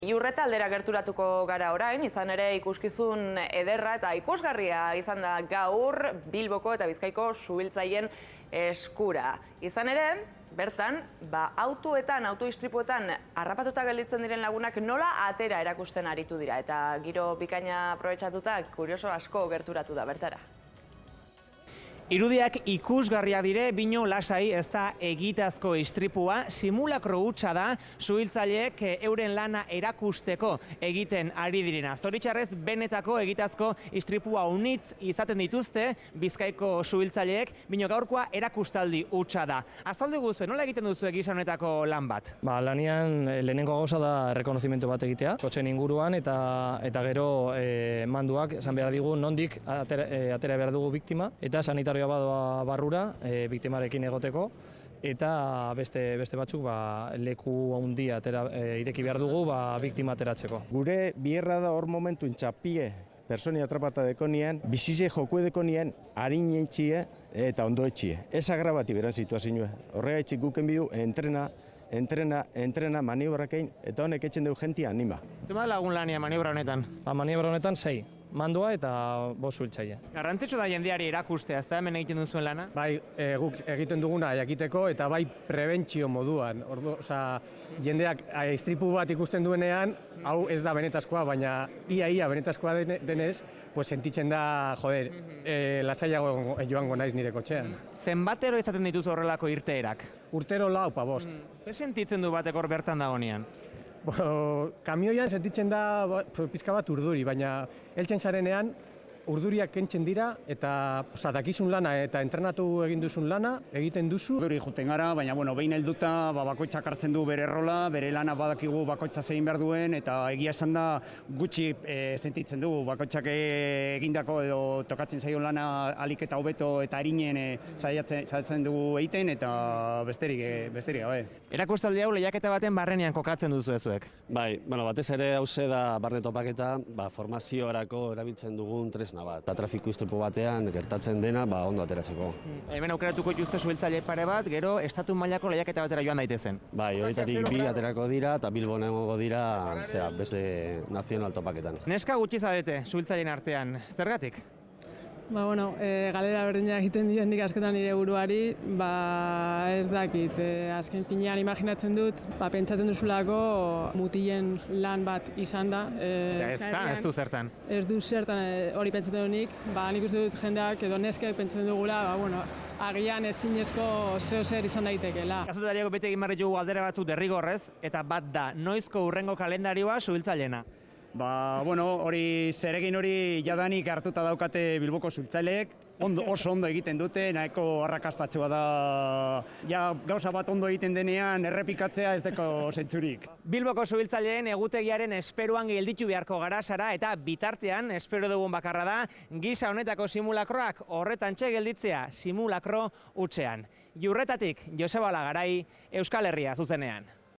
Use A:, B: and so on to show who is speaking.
A: Iurreta aldera gerturatuko gara orain, izan ere ikuskizun ederra eta ikusgarria izan da gaur Bilboko eta Bizkaiko suhiltzaileen eskura. Izan ere, bertan, autoetan, autoistripuetan harrapatuta gelditzen diren lagunak nola atera erakusten aritu dira. Eta giro bikaina aprobetxatuta, kurioso asko gerturatu da bertara.
B: Irudiak ikusgarriak dire, bino lasai ez da egitazko istripua, simulakro hutsa da suhiltzaileek euren lana erakusteko egiten ari direna. Zoritxarrez, benetako egitazko istripua unitz izaten dituzte Bizkaiko suhiltzaileek, bino gaurkoa erakustaldi hutsa da. Azaldu guztue, nola egiten duzu gisa honetako lan bat?
C: Lanian lehenengo gauza da errekonozimentu bat egitea, kotxen inguruan eta gero manduak esan behar digu nondik atera behar dugu biktima eta sanitario badoa barrura biktimarekin egoteko eta beste batzuk leku handia ireki behar dugu biktima ateratzeko.
D: Gure bierra da hor momentu txapie personi atrapata dekonien, bizize joku dekonien, harin eitxie eta ondo etxie. Ez agrabati beran situazioa. Horrega etxik guken bidu entrena maniobrakein eta honek etxen dugu jentia anima.
B: Zema lagun lania maniobra honetan?
C: Maniobra honetan 6. Mandua eta 5 suhiltzaile.
B: Garrantzitsu da jendeari erakustea, ez da hemen egiten duzuen lana?
E: Bai, guk egiten duguna jakiteko eta bai prebentzio moduan. Jendeak istripu bat ikusten duenean, hau ez da benetazkoa, baina ia benetazkoa denez, sentitzen da, lasaiago joango naiz nire kotxean.
B: Zenbatero izaten dituzu horrelako irteerak?
E: Urtero 4 pa 5.
B: Zer sentitzen du batek hor bertan dagoenean?
E: Kamioian sentitzen da pizka bat urduri, baina heltzen zarenean urduriak kentzen dira eta dakizun lana eta entrenatu egin duzun lana egiten duzu.
F: Urduri juten gara, baina behin helduta bakoitzak hartzen du bere rola, bere lana badakigu bakoitza zein behar duen eta egia esan da gutxi sentitzen dugu. Bakoitzak egindako edo tokatzen zaion lana alik eta hobeto eta arinen saiatzen dugu egiten eta besterik gabe.
B: Erakustaldi hau lehiaketa baten barrenean kokatzen duzu ezuek?
G: Bai, batez ere hauze da barne topaketa, formaziorako erabiltzen dugun tresna bat. Trafiko istripu batean gertatzen dena ondo ateratzeko.
B: Hemen aukeratuko dituzte suhiltzaile pare bat, gero estatu mailako lehiaketa batera joan daitezen.
G: Bai, horietatik 2 aterako dira eta Bilbon egongo dira beste nazional topaketan.
B: Neska gutxi zarete suhiltzaileen artean, zergatik?
H: Galera berdina egiten dien nik askotan nire buruari, ez dakit. Azken finean imaginatzen dut, pentsatzen duzulako mutilen lan bat izan da.
B: Ez du zertan?
H: Ez du zertan hori pentsatzen dut nik, nik uste dut jendeak edo neskek pentsatzen dugula, agian ezinezko zer izan daitekeela.
B: Kazetariako bete egin barri dugu aldera batzuk derrigorrez, eta bat da, noizko hurrengo kalendarioa suhiltzaileena?
F: Hori zeregin hori jadanik hartuta daukate Bilboko suhiltzaileek, oso ondo egiten dute, nahiko arrakastatsua da. Gauza bat ondo egiten denean errepikatzea ez deko zentzurik.
B: Bilboko suhiltzaileen egutegiaren esperoan gelditu beharko gara Sara, eta bitartean espero dugun bakarra da gisa honetako simulakroak horretantxe gelditzea simulakro hutsean. Iurretatik Joseba Lagarai, Euskal Herria zuzenean.